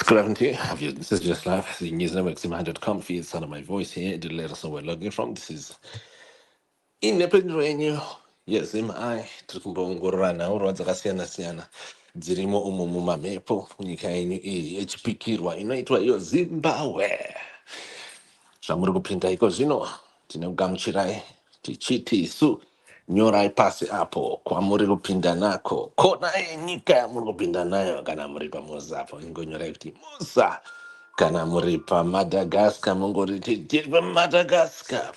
Good afternoon to you. This is just live. The news network, Sim100.com. Feed the sound of my voice here. Do let us know where logging from. This is Independent Radio. Yes, I Tukumbongorana, or Zakasiana Siana. Zirimo Umuma Mepo, Nikaini, HP Kirwa, Inaitwa, your Zimbabwe. Shamurugo Pintaiko Zino, Tino Gamchirai, Tichiti Su, Nyorai Pasi Apo, Kwamurigo Pindanako, Kona Nika Murugo Pindanayo, Ganamuripa Mozapo, Ingonyoreti Musa, Ganamuripa Madagascar, Mongoriti, Dilba Madagascar.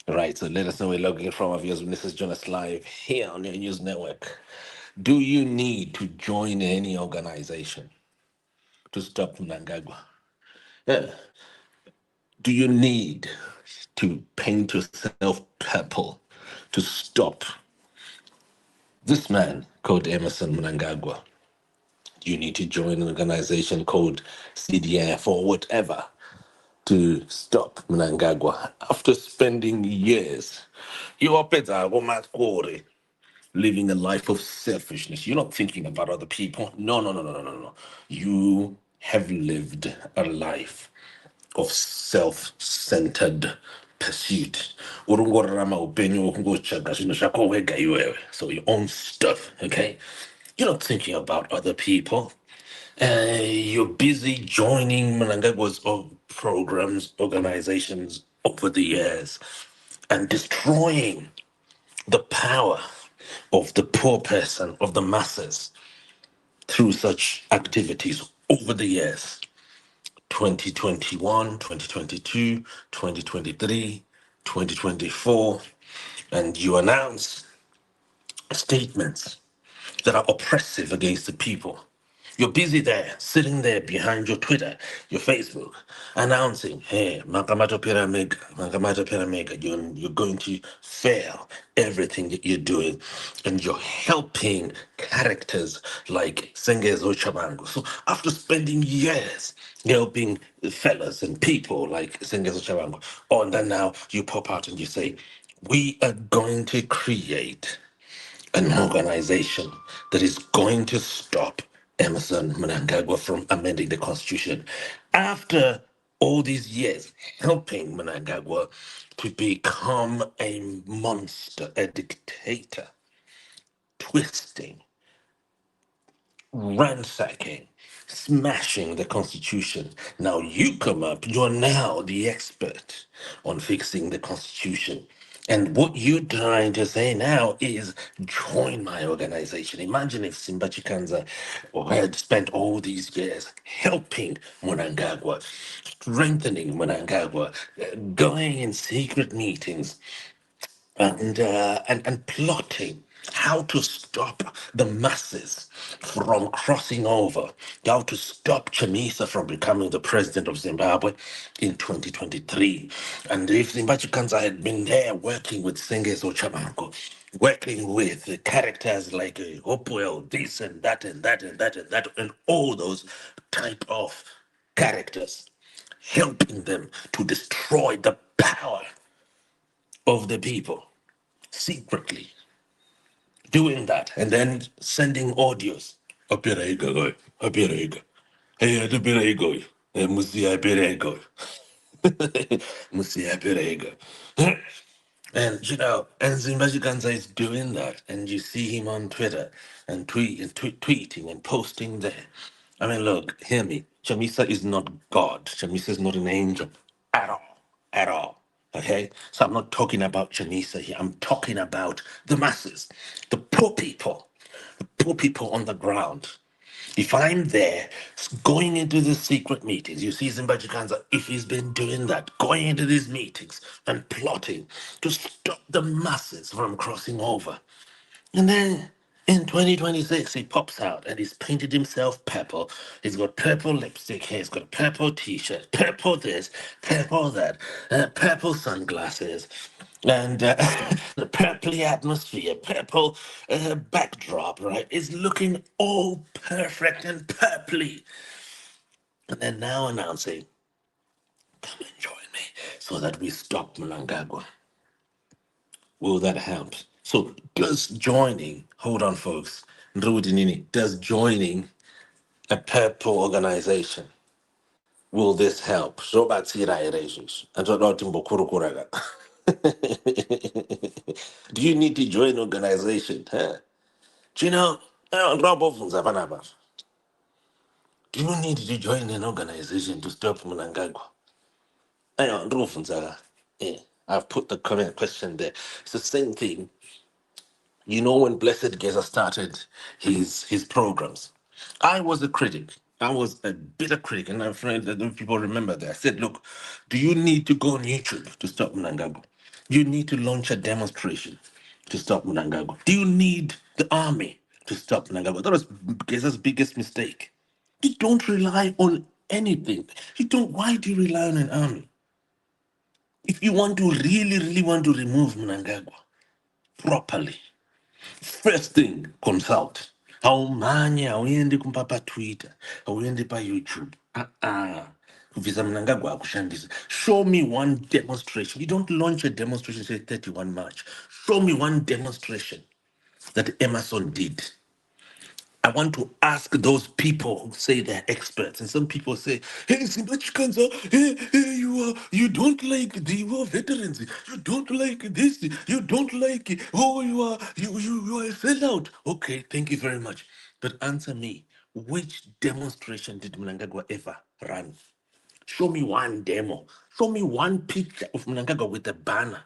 Right, so let us know where you're logging from. Of yours, this is Jonas Live here on your news network. Do you need to join any organization to stop Mnangagwa? Yeah. Do you need to paint yourself purple to stop this man called Emerson Mnangagwa? Do you need to join an organization called CDF or whatever to stop Mnangagwa after spending years? You are better, living a life of selfishness. You're not thinking about other people. No, no, no, no, no, no, no. You have lived a life of self-centered pursuit. Urungorama upenyu wokungotsvaga zvinhu zvako wega iwewe. So your own stuff, okay? You're not thinking about other people. You're busy joining Mnangagwa's programs, organizations over the years and destroying the power of the poor person, of the masses, through such activities over the years. 2021, 2022, 2023, 2024, and you announce statements that are oppressive against the people. You're busy there, sitting there behind your Twitter, your Facebook, announcing, hey, Makamato Pyramid, you're going to fail everything that you're doing. And you're helping characters like Sengezo Chabango. So after spending years helping fellas and people like Sengezo Chabango, and then now you pop out and you say, we are going to create an organization that is going to stop Emerson Mnangagwa from amending the constitution. After all these years helping Mnangagwa to become a monster, a dictator, twisting, ransacking, smashing the constitution. Now you come up, you're now the expert on fixing the constitution. And what you're trying to say now is join my organization. Imagine if Simba Chikanza had spent all these years helping Mnangagwa, strengthening Mnangagwa, going in secret meetings, and plotting how to stop the masses from crossing over, how to stop Chamisa from becoming the president of Zimbabwe in 2023. And if Zimbabwe Kanza had been there working with Sengezo Chabango, working with the characters like Hopewell, this and that and that and that and that, and all those type of characters, helping them to destroy the power of the people secretly, doing that and then sending audios. Apiraiga goy, apiraiga. Hey, apiraiga. Hey, musi apiraiga. Musi apiraiga. And and Zimbabwe Ganza is doing that, and you see him on Twitter and tweeting and posting there. I mean, look, hear me. Chamisa is not God. Chamisa is not an angel at all, at all. Okay, so I'm not talking about Chamisa here. I'm talking about the masses, the poor people on the ground. If I'm there going into the secret meetings, you see Zimbabwe Kanza, if he's been doing that, going into these meetings and plotting to stop the masses from crossing over. And then in 2026, he pops out and he's painted himself purple. He's got purple lipstick here, he's got a purple t shirt, purple this, purple that, purple sunglasses, and the purpley atmosphere, purple backdrop, right? Is looking all perfect and purpley. And then now announcing, come and join me so that we stop Mnangagwa. Will that help? So does joining, hold on folks, Nrudi Nini, does joining a purple organization Will this help? So that's it, and so not in Bokurukuraga. Do you need to join an organization? Huh? Do you know? Rob off Zavanaba. Do you need to join an organization to stop Munangagwa? Yeah, I've put the current question there. It's the same thing. You know, when Blessed Geza started his programs, I was a critic. I was a bitter critic, and I'm afraid that people remember that. I said, look, do you need to go on YouTube to stop Mnangagwa? You need to launch a demonstration to stop Mnangagwa. Do you need the army to stop Mnangagwa? That was Geza's biggest mistake. You don't rely on anything. You don't. Why do you rely on an army? If you want to really want to remove Mnangagwa properly, first thing, consult. Haumanye hauendi kumpa pa Twitter, hauendi pa YouTube. Kuvisa Mnangagwa hakushandisa. Show me one demonstration. You don't launch a demonstration say 31 March. Show me one demonstration that Emerson did. I want to ask those people who say they're experts, and some people say, "Hey, Simbachikanza, hey, you don't like the war veterans. You don't like this. You don't like it. Oh, you are a sellout." Okay, thank you very much. But answer me: which demonstration did Mnangagwa ever run? Show me one demo. Show me one picture of Mnangagwa with a banner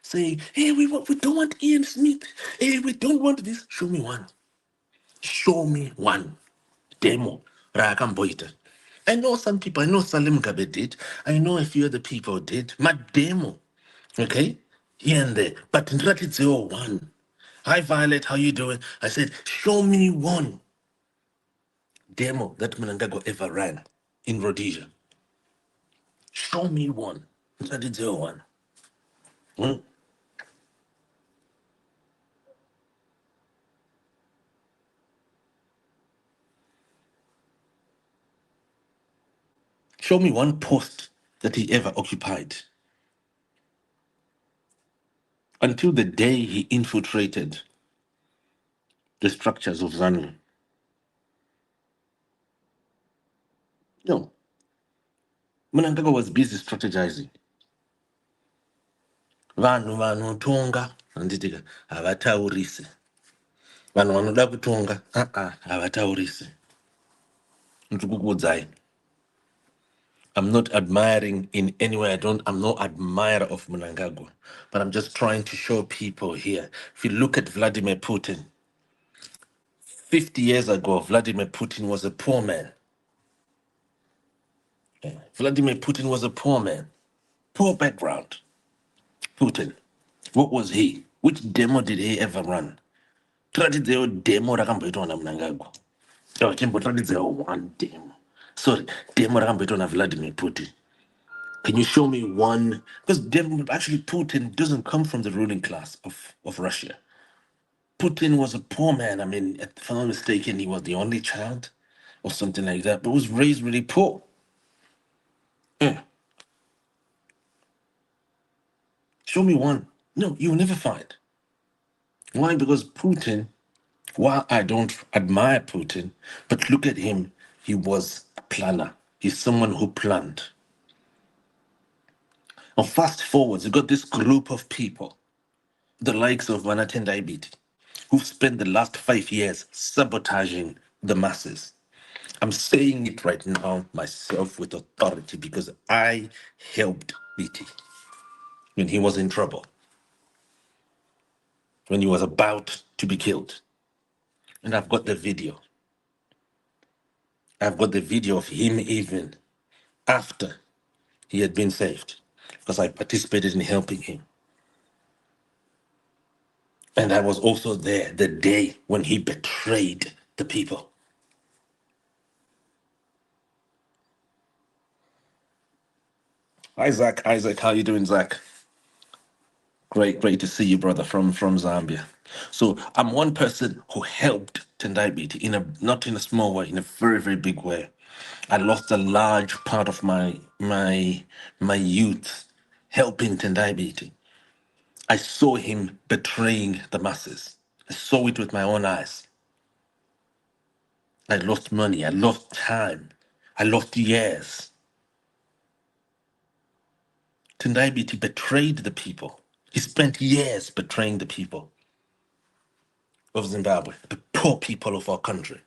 saying, "Hey, we don't want Ian Smith. Hey, we don't want this." Show me one. Show me one demo. Rakamboita. I know some people, I know Salim Gabe did, I know a few other people did. My demo. Okay? Here and there. But in fact, it's your one. Hi Violet, how you doing? I said, show me one demo that Mnangagwa ever ran in Rhodesia. Show me one. In fact, it's your one. Hmm? Show me one post that he ever occupied until the day he infiltrated the structures of ZANU. No. Mnangagwa was busy strategizing. Vanhu vanotonga handitika havataurise. Vanhu vanoda kutonga havataurise. Ndikukuudzai. I'm not admiring in any way. I'm no admirer of Mnangagwa. But I'm just trying to show people here. If you look at Vladimir Putin, 50 years ago, Vladimir Putin was a poor man. Yeah. Vladimir Putin was a poor man. Poor background. Putin. What was he? Which demo did he ever run? Tiratidzewo demo rakamboitwa naMnangagwa. Chimbotiratidzewo one demo. Sorry, demo rakamboitwa naVladimir Putin. Can you show me one? Because actually Putin doesn't come from the ruling class of Russia. Putin was a poor man. I mean, if I'm not mistaken, he was the only child or something like that, but was raised really poor. Yeah. Show me one. No, you'll never find. Why? Because Putin, while I don't admire Putin, but look at him, he was a planner. He's someone who planned. Now, fast forwards, you got this group of people, the likes of Vanatendai Biti, who've spent the last 5 years sabotaging the masses. I'm saying it right now myself with authority because I helped Biti when he was in trouble, when he was about to be killed. And I've got the video. I've got the video of him even after he had been saved because I participated in helping him. And I was also there the day when he betrayed the people. Hi, Zach. Isaac, how you doing, Zach? Great to see you, brother, from Zambia. So I'm one person who helped Tendai Biti in a not in a small way, in a very big way. I lost a large part of my youth helping Tendai Biti. I saw him betraying the masses. I saw it with my own eyes. I lost money. I lost time. I lost years. Tendai Biti betrayed the people. He spent years betraying the people of Zimbabwe, the poor people of our country.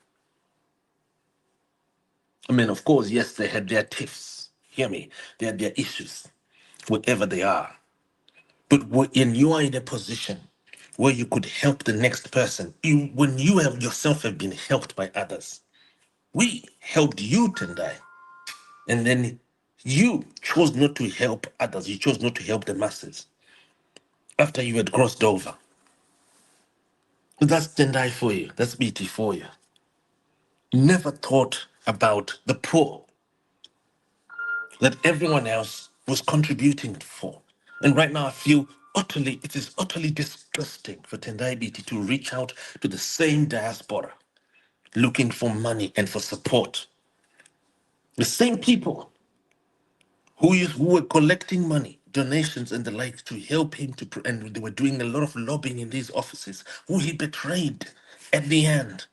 I mean, of course, yes, they had their tiffs. Hear me? They had their issues, wherever they are. But when you are in a position where you could help the next person, when you have yourself have been helped by others, we helped you, Tendai, and then you chose not to help others. You chose not to help the masses after you had crossed over. That's Tendai for you. That's BT for you. Never thought about the poor that everyone else was contributing for. And right now I feel it is utterly disgusting for Tendai BT to reach out to the same diaspora looking for money and for support. The same people who were collecting money, donations and the like to help him and they were doing a lot of lobbying in these offices, who he betrayed at the end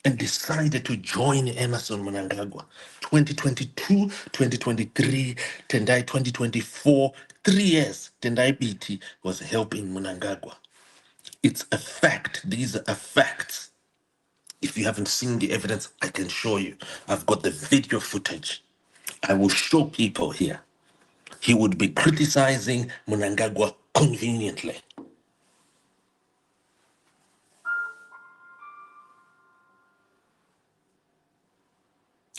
and decided to join Emerson Mnangagwa. 2022, 2023, Tendai 2024, 3 years, Tendai BT was helping Mnangagwa. It's a fact. These are facts. If you haven't seen the evidence, I can show you. I've got the video footage. I will show people here. He would be criticizing Mnangagwa conveniently.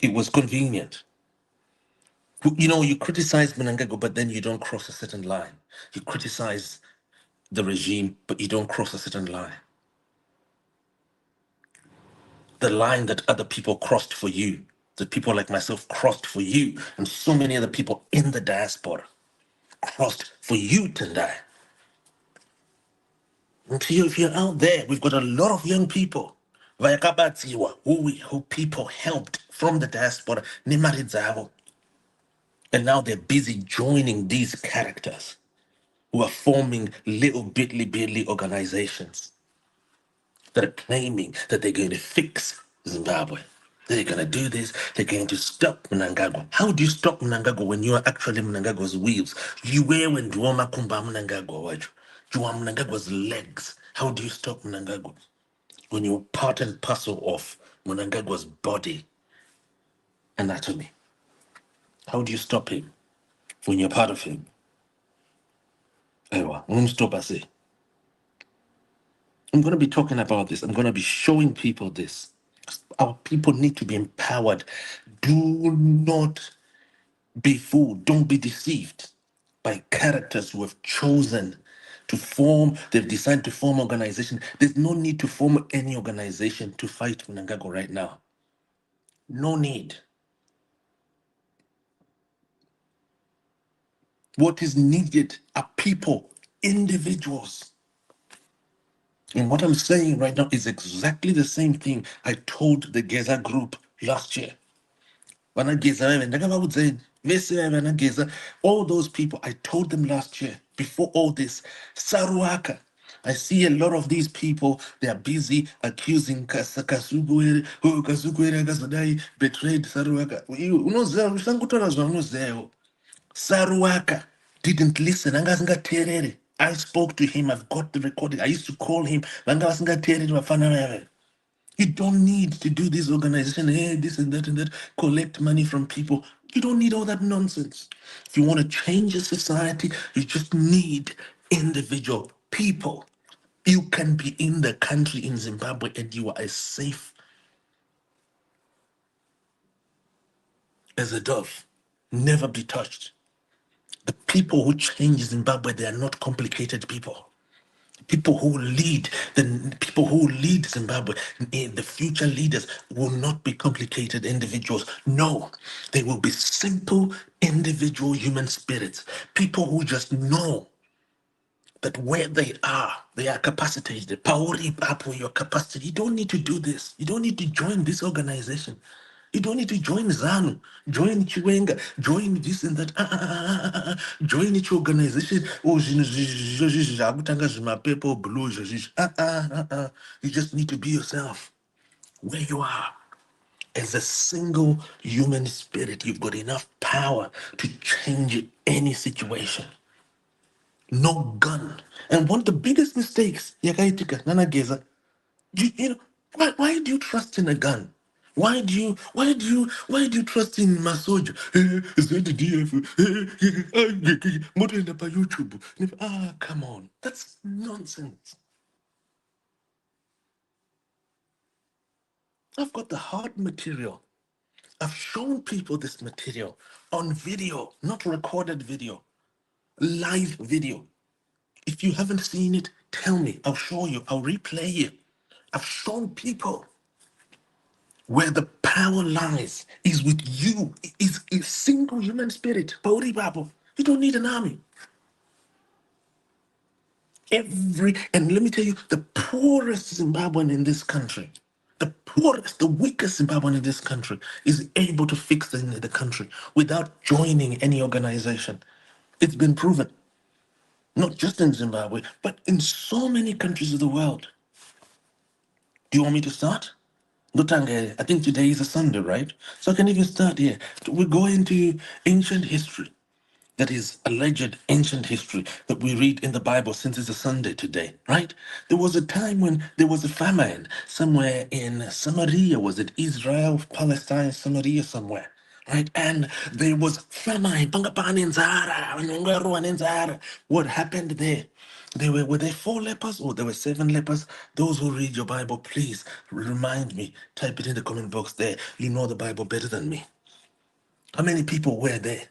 It was convenient. You know, you criticize Mnangagwa, but then you don't cross a certain line. You criticize the regime, but you don't cross a certain line. The line that other people crossed for you, that people like myself crossed for you, and so many other people in the diaspora crossed for you, Tendai. And if you're out there, we've got a lot of young people, who people helped from the diaspora, and now they're busy joining these characters who are forming little bitly organizations that are claiming that they're going to fix Zimbabwe. They're going to do this. They're going to stop Mnangagwa. How do you stop Mnangagwa when you are actually Mnangagwa's wheels? You were when Duoma Kumba Mnangagwa, waju. You are Mnangagwa's legs. How do you stop Mnangagwa when you're part and parcel of Mnangagwa's body anatomy? How do you stop him when you're part of him? Ewa, stop, I say. I'm going to be talking about this. I'm going to be showing people this. Our people need to be empowered. Do not be fooled. Don't be deceived by characters who have chosen to form, they've decided to form organization. There's no need to form any organization to fight Mnangagwa right now. No need. What is needed are people, individuals. And what I'm saying right now is exactly the same thing I told the Geza group last year. All those people, I told them last year, before all this, Saruaka. I see a lot of these people, they are busy accusing Kasugwere, oh, Kasugwere, Kasudai betrayed Saruaka. Saruaka didn't listen. I spoke to him, I've got the recording. I used to call him. You don't need to do this organization, hey, this and that, collect money from people. You don't need all that nonsense. If you want to change a society, you just need individual people. You can be in the country in Zimbabwe and you are as safe as a dove. Never be touched. The people who change Zimbabwe, they are not complicated people. The people who lead Zimbabwe, the future leaders will not be complicated individuals. No, they will be simple individual human spirits. People who just know that where they are capacitated. Power up with your capacity. You don't need to do this. You don't need to join this organization. You don't need to join ZANU, join Chiwenga, join this and that. Join each organization. Oh, people blue. You just need to be yourself where you are. As a single human spirit, you've got enough power to change any situation. No gun. And one of the biggest mistakes, yakaitika, nanageza, you know, why do you trust in a gun? Why do you trust in Masoja? ZDF, Motenda pa YouTube. Ah, come on. That's nonsense. I've got the hard material. I've shown people this material on video, not recorded video, live video. If you haven't seen it, tell me. I'll show you. I'll replay it. I've shown people where the power lies is with you, is a single human spirit. Pauri Babu. You don't need an army. And let me tell you, the poorest Zimbabwean in this country, the poorest, the weakest Zimbabwean in this country is able to fix the country without joining any organization. It's been proven, not just in Zimbabwe, but in so many countries of the world. Do you want me to start? Lutange, I think today is a Sunday, right? So I can even start here. We go into ancient history. That is alleged ancient history that we read in the Bible since it's a Sunday today, right? There was a time when there was a famine somewhere in Samaria. Was it Israel, Palestine, Samaria, somewhere? Right? And there was famine. Pangapani nzara, wanongerwa nzara. What happened there? Were there 4 lepers or there were 7 lepers? Those who read your Bible, please remind me. Type it in the comment box there. You know the Bible better than me. How many people were there?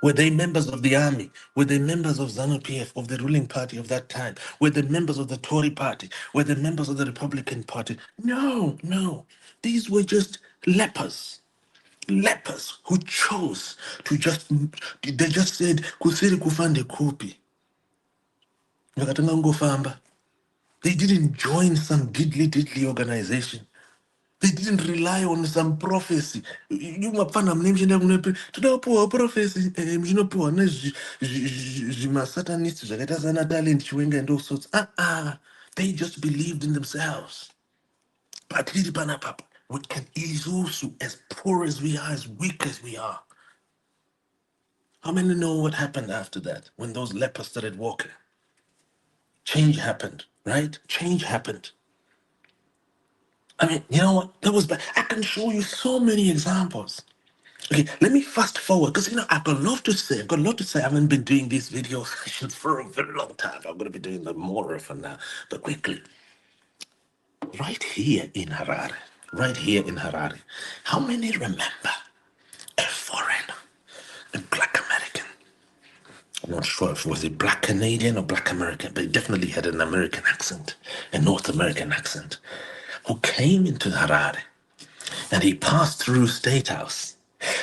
Were they members of the army? Were they members of ZANU-PF, of the ruling party of that time? Were they members of the Tory party? Were they members of the Republican party? No, no. These were just lepers. Lepers who chose to they just said, kusiri kufande kupi. Vakatanga ngofamba. They didn't join some diddly organization. They didn't rely on some prophecy. You mapana mnemjenda kunepe. Tunapoa prophecy. Mjinopoa na satanist zvakaita sana talent chiwenga and all sorts. They just believed in themselves. But lili pana papa. We can isusu as poor as we are, as weak as we are. How many know what happened after that when those lepers started walking? Change happened, right? Change happened. I mean, you know what? That was bad. I can show you so many examples. Okay, let me fast forward because I've got a lot to say. I've got a lot to say. I haven't been doing these video sessions for a very long time. I'm going to be doing them more often now. But quickly, right here in Harare, how many remember a foreigner, a black American? I'm not sure if it was a black Canadian or black American, but he definitely had an American accent, a North American accent, who came into Harare and he passed through State House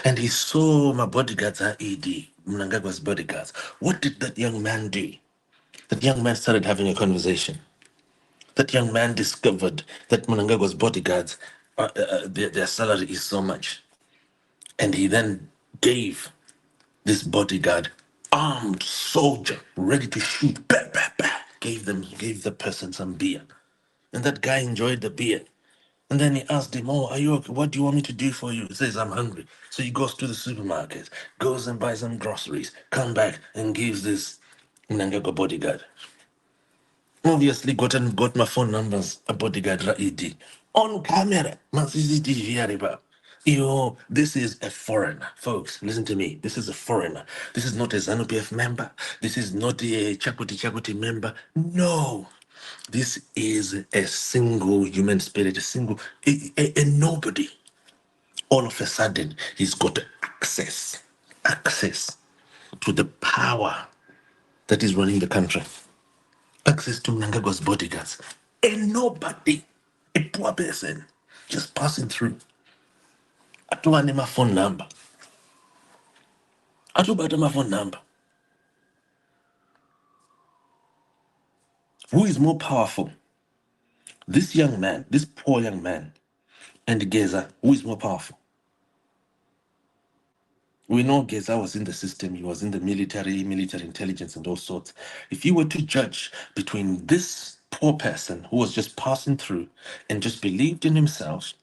and he saw my bodyguards are ED, Mnangagwa's bodyguards. What did that young man do? That young man started having a conversation. That young man discovered that Mnangagwa's bodyguards, their salary is so much. And he then gave this bodyguard armed soldier ready to shoot. Bah, bah, bah. Gave the person some beer. And that guy enjoyed the beer. And then he asked him, "Oh, are you okay? What do you want me to do for you?" He says, "I'm hungry." So he goes to the supermarket, goes and buys some groceries, come back and gives this Mnangagwa bodyguard. Obviously, got my phone numbers, a bodyguard Raidi. On camera, my CCTV arriba. Yo, this is a foreigner, folks. Listen to me. This is a foreigner. This is not a ZANU-PF member. This is not a Chakuti member. No, this is a single human spirit, a nobody. All of a sudden, he's got access to the power that is running the country, access to Mnangagwa's bodyguards, and nobody, a poor person, just passing through. Atuwane my phone number. Atubata my phone number. Who is more powerful? This young man, this poor young man, and Geza, who is more powerful? We know Geza was in the system, he was in the military intelligence, and all sorts. If you were to judge between this poor person who was just passing through and just believed in himself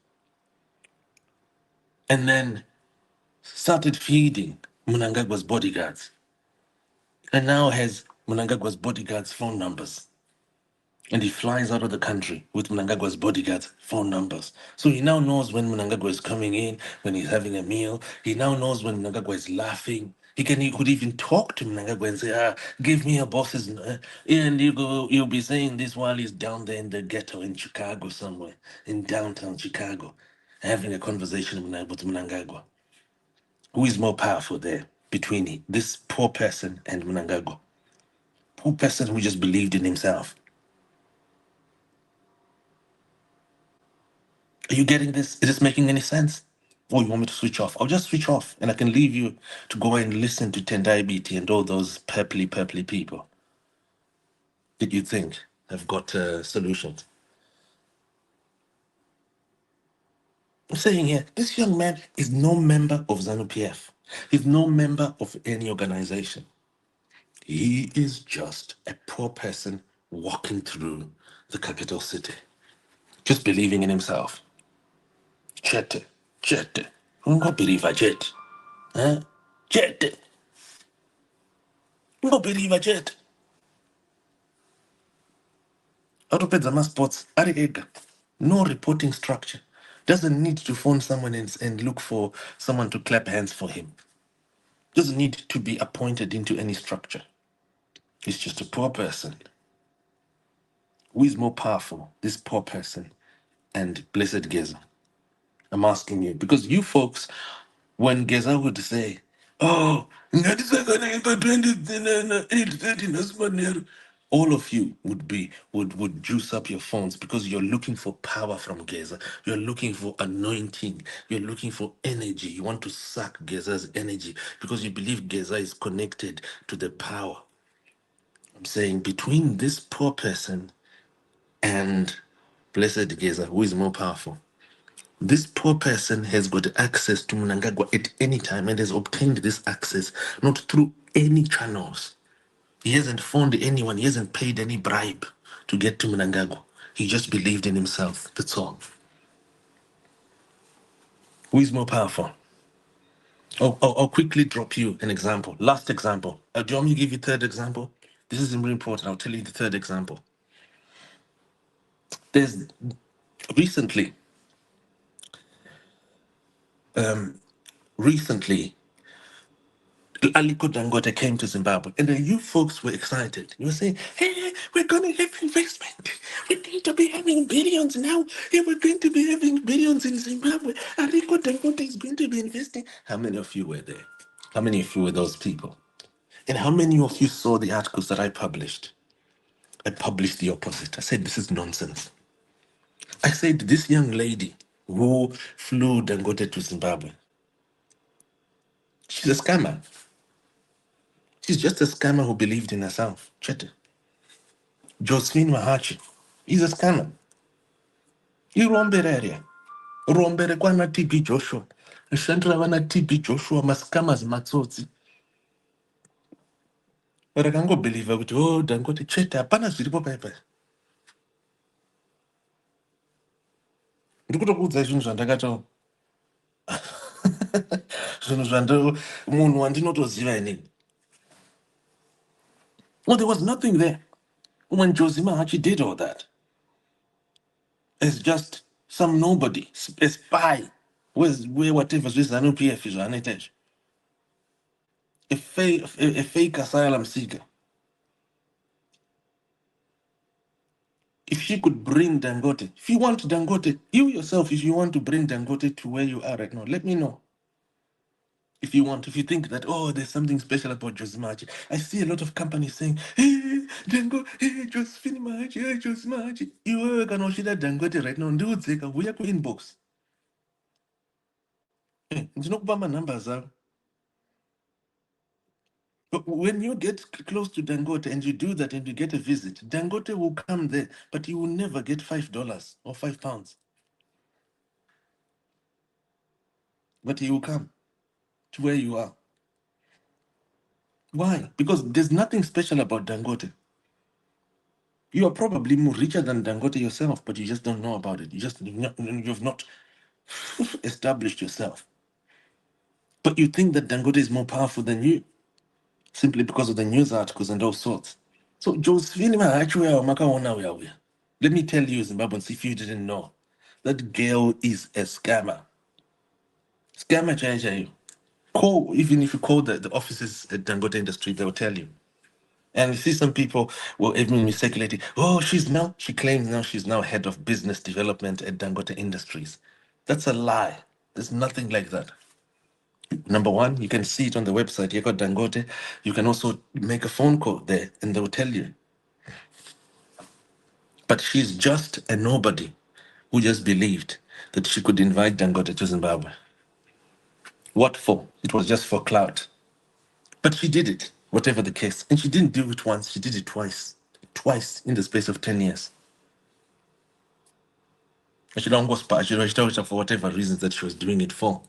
and then started feeding Mnangagwa's bodyguards, and now has Mnangagwa's bodyguards' phone numbers. And he flies out of the country with Mnangagwa's bodyguards' phone numbers. So he now knows when Mnangagwa is coming in, when he's having a meal. He now knows when Mnangagwa is laughing. He could even talk to Mnangagwa and say, give me a boss's. And you'll be saying this while he's down there in the ghetto in Chicago somewhere, in downtown Chicago, having a conversation with Mnangagwa. Who is more powerful there between this poor person and Mnangagwa? Poor person who just believed in himself. Are you getting this? Is this making any sense? Or you want me to switch off? I'll just switch off and I can leave you to go and listen to Tendai BT and all those purpley people that you think have got solutions. I'm saying here, this young man is no member of ZANU PF. He's no member of any organization. He is just a poor person walking through the capital city, just believing in himself. Chete, chete. Ungabelieve jet. Huh? Chete. Ungabelieve jet. Autopeds sports ari ega. No reporting structure. Doesn't need to phone someone and look for someone to clap hands for him. Doesn't need to be appointed into any structure. He's just a poor person. Who is more powerful, this poor person and Blessed Geza? I'm asking you because you folks, when Geza would say, "Oh, all of you would juice up your phones because you're looking for power from Geza. You're looking for anointing. You're looking for energy. You want to suck Geza's energy because you believe Geza is connected to the power. I'm saying between this poor person and Blessed Geza, who is more powerful? This poor person has got access to Mnangagwa at any time and has obtained this access not through any channels. He hasn't found anyone, he hasn't paid any bribe to get to Mnangagwa. He just believed in himself. That's all. Who is more powerful? I'll quickly drop you an example. Last example. Do you want me to give you third example? This is really important. I'll tell you the third example. There's recently, recently, Aliko Dangote came to Zimbabwe, and then you folks were excited. You were saying, "Hey, we're going to have investment. We're going to be having billions now. Hey, we're going to be having billions in Zimbabwe. Aliko Dangote is going to be investing." How many of you were there? How many of you were those people? And how many of you saw the articles that I published? I published the opposite. I said, "This is nonsense." I said, "This young lady who flew Dangote to Zimbabwe, she's a scammer. She's just a scammer who believed in herself." Chet. Josephine Mahachi. He's a scammer. Irombere area. Rombere kwana TB Joshua. Shandra wana TB Joshua mascammers matsotsi. Rakango believer kuti oh Dangote chete hapana zviripo paipa. Ndikutokuudza zvinhu zvandakataura. Zvinhu munhu wandinotoziva inini. Well, there was nothing there when Josie Mahachi did all that. It's just some nobody, a spy, where whatever ZANU PF is unattached. A fake asylum seeker. If she could bring Dangote, if you want Dangote, you yourself, if you want to bring Dangote to where you are right now, let me know. If you think that, oh, there's something special about Josimachi. I see a lot of companies saying, hey, Dango, hey, Josephine Machi, hey, Josimachi. You are going to see that Dangote right now. We are inbox. You know, my numbers are. But when you get close to Dangote and you do that and you get a visit, Dangote will come there, but you will never get $5 or £5. But he will come to where you are. Why? Because there's nothing special about Dangote. You are probably more richer than Dangote yourself, but you just don't know about it. You've not established yourself. But you think that Dangote is more powerful than you simply because of the news articles and those sorts. So Josephine actually, let me tell you, Zimbabweans, if you didn't know, that girl is a scammer. Scammer change you. Call, even if you call the offices at Dangote Industry, they'll tell you. And you see some people will even be speculating, oh, she claims now she's now head of business development at Dangote Industries. That's a lie. There's nothing like that. Number one, you can see it on the website, Yeko Dangote. You can also make a phone call there and they'll tell you. But she's just a nobody who just believed that she could invite Dangote to Zimbabwe. What for? It was just for clout. But she did it, whatever the case. And she didn't do it once, she did it twice. Twice in the space of 10 years. And she don't go spy, she told her for whatever reasons that she was doing it for.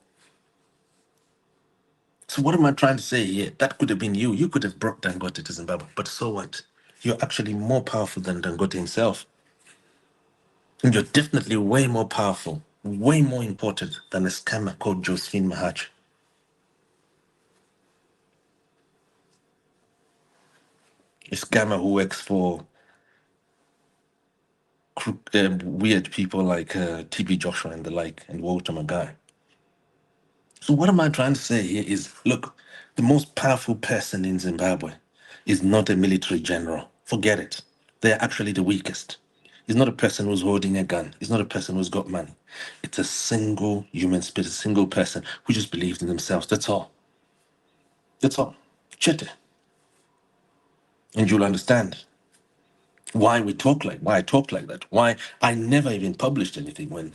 So what am I trying to say here? That could have been you. You could have brought Dangote to Zimbabwe. But so what? You're actually more powerful than Dangote himself. And you're definitely way more powerful, way more important than a scammer called Josephine Mahach. A scammer who works for weird people like TB Joshua and the like, and Walter Magai. So what am I trying to say here is, look, the most powerful person in Zimbabwe is not a military general. Forget it. They're actually the weakest. It's not a person who's holding a gun. It's not a person who's got money. It's a single human spirit, a single person who just believes in themselves. That's all. That's all. Chete. And you'll understand why I talk like that. Why I never even published anything when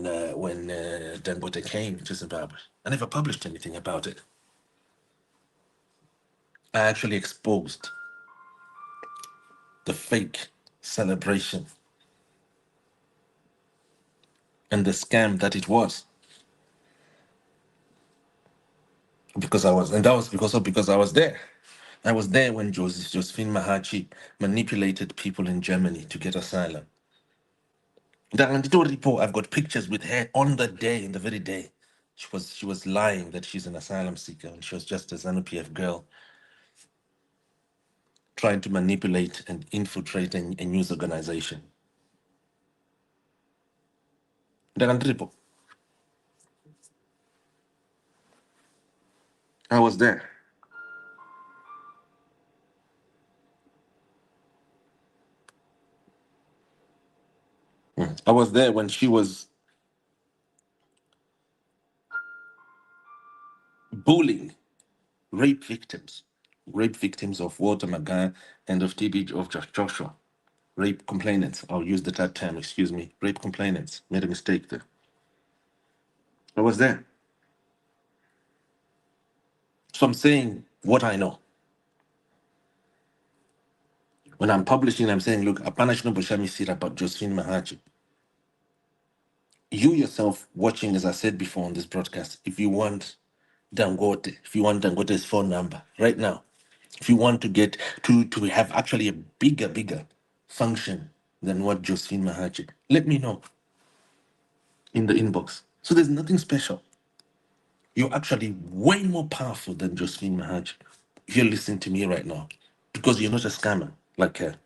Dangote came to Zimbabwe. I never published anything about it. I actually exposed the fake celebration and the scam that it was. That was because I was there. I was there when Josephine Mahachi manipulated people in Germany to get asylum. I've got pictures with her on the day, in the very day. She was lying that she's an asylum seeker and she was just a ZANU-PF girl trying to manipulate and infiltrate a news organization. I was there. I was there when she was bullying rape victims of Walter McGuire and of TB of Joshua. Rape complainants. I'll use that term, excuse me. Rape complainants. Made a mistake there. I was there. So I'm saying what I know. When I'm publishing, I'm saying, look, Apanashno Boshami Sira about Josephine Mahachi. You yourself watching, as I said before on this broadcast, if you want Dangote's phone number right now, if you want to get to have actually a bigger function than what Josephine Mahachi, let me know in the inbox. So there's nothing special. You're actually way more powerful than Josephine Mahachi if you're listening to me right now, because you're not a scammer like her.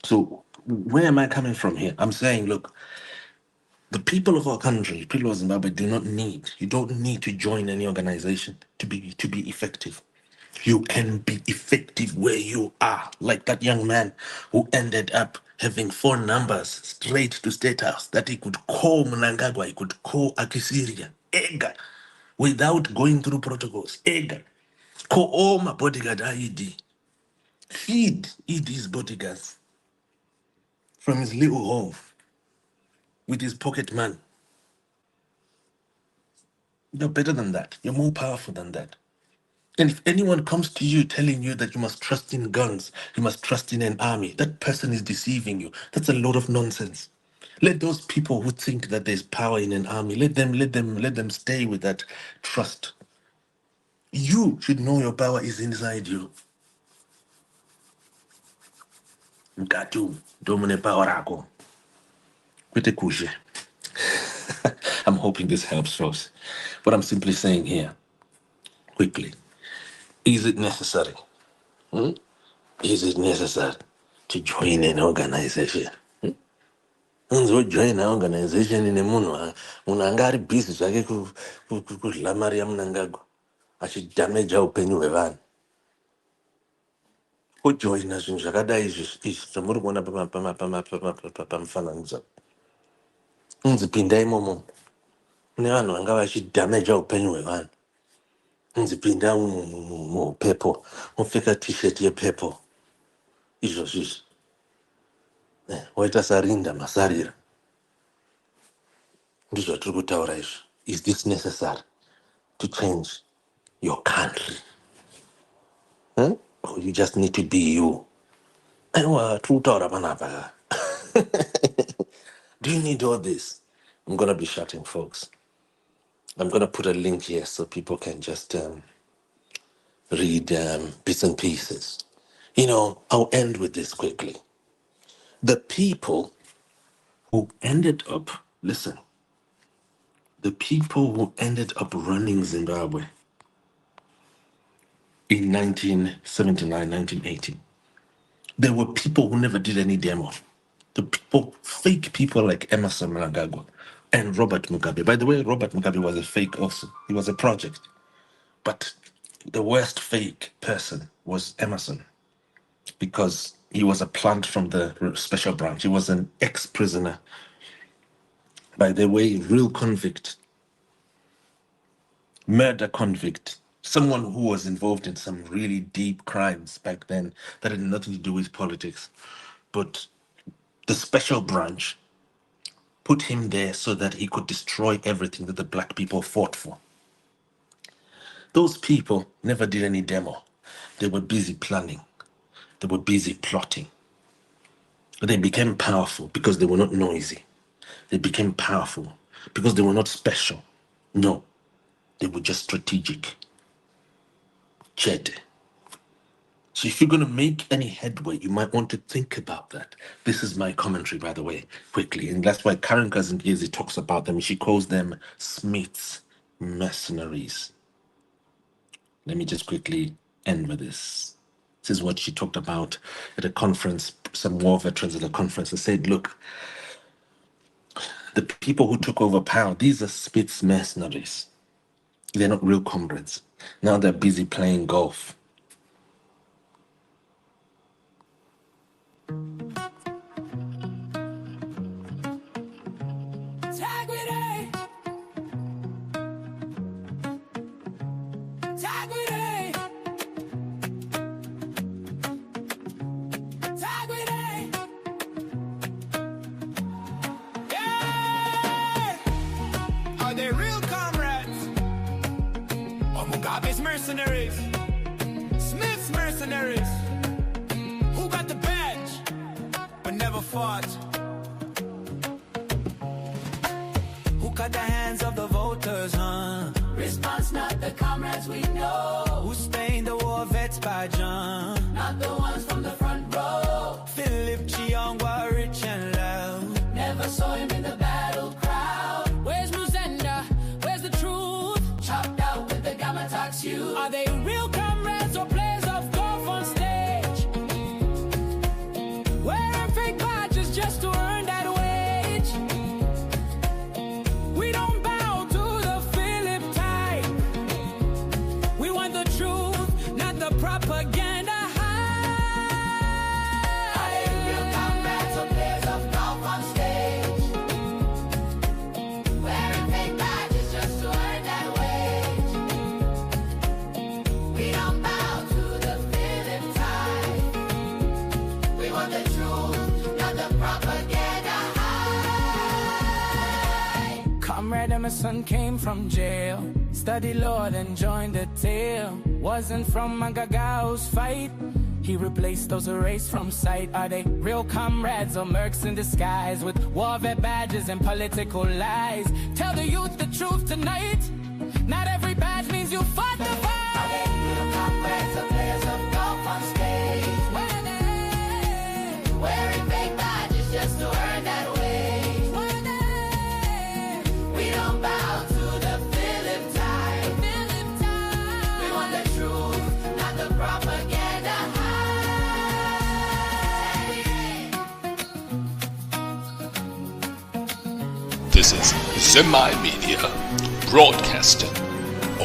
So where am I coming from here? I'm saying, look, the people of our country, people of Zimbabwe, you don't need to join any organization to be effective. You can be effective where you are, like that young man who ended up having phone numbers straight to State House that he could call Mnangagwa, he could call Akisiria, Ega, without going through protocols. Ega, call all my bodyguard IED, feed his bodyguards from his little home with his pocket money. You're better than that. You're more powerful than that. And if anyone comes to you telling you that you must trust in guns, you must trust in an army, that person is deceiving you. That's a lot of nonsense. Let those people who think that there's power in an army, let them stay with that trust. You should know your power is inside you. Mkatu, domine power ako. Kwete kuje. I'm hoping this helps, folks. What I'm simply saying here, quickly, is it necessary? Is it necessary to join an organization? Unzojoina organization ine munhu anga ari busy zvake kudla mari yamunangagwa achidhameja upenyu hwevanhu. Kujoina zvinhu zvakadai izvi zvamuri kuona pamufananidzo. Unzi pinda imomo kune vanhu vanga vachidhameja upenyu hwevanhu. Unzi pinda mupepo mupfeka t-shirt yepepo izvo zvizvi waita sarinda masarira. Ndizvo tiri kutaura izvi. Is this necessary to change your country? Or you just need to be you? Anyway, tiri kutaura panapa. Do you need all this? I'm going to be shutting, folks. I'm going to put a link here so people can just read bits and pieces. I'll end with this quickly. The people who ended up, listen, the people who ended up running Zimbabwe in 1979, 1980, there were people who never did any demo. The people, fake people like Emerson Mnangagwa and Robert Mugabe. By the way, Robert Mugabe was a fake also. He was a project. But the worst fake person was Emerson because he was a plant from the special branch. He was an ex-prisoner. By the way, real convict, murder convict, someone who was involved in some really deep crimes back then that had nothing to do with politics. But the special branch put him there so that he could destroy everything that the black people fought for. Those people never did any demo. They were busy planning. They were busy plotting. They became powerful because they were not noisy. They became powerful because they were not special. No, they were just strategic. Ched. So if you're going to make any headway, you might want to think about that. This is my commentary, by the way, quickly. And that's why Karen Kazangizi talks about them. She calls them Smith's mercenaries. Let me just quickly end with this. This is what she talked about at a conference, some war veterans at a conference. They said, look, the people who took over power, these are Smith's mercenaries. They're not real comrades. Now they're busy playing golf. Mercenaries, Smith's mercenaries, who got the badge but never fought, who cut the hands of the voters, response not the comrades we know, who stained the war vets by John, not the ones from the front row. Philip Chiongwa, rich and loud, never saw him in the battle crowd. Where's Muzenda? Where's the truth? Chopped out with the gamma tax you. Are they real comrades or players of golf on stage? Wearing fake badges just to earn that wage. We don't bow to the Philip type. We want the truth, not the propaganda. Are they real comrades or players of golf on stage? Wearing fake badges just to earn that wage. We don't bow to the Philip type. We want the truth, not the propaganda high. Comrade Emerson came from jail, studied law and joined the tail. Wasn't from Mangagao's fight. He replaced those erased from sight. Are they real comrades or mercs in disguise with war vet badges and political lies? Tell the youth the truth tonight. Not every badge means you fought the fight. Are they real comrades or players of golf on stage? Wearing fake badges just to earn that wage. We don't This is Semi Media, broadcasting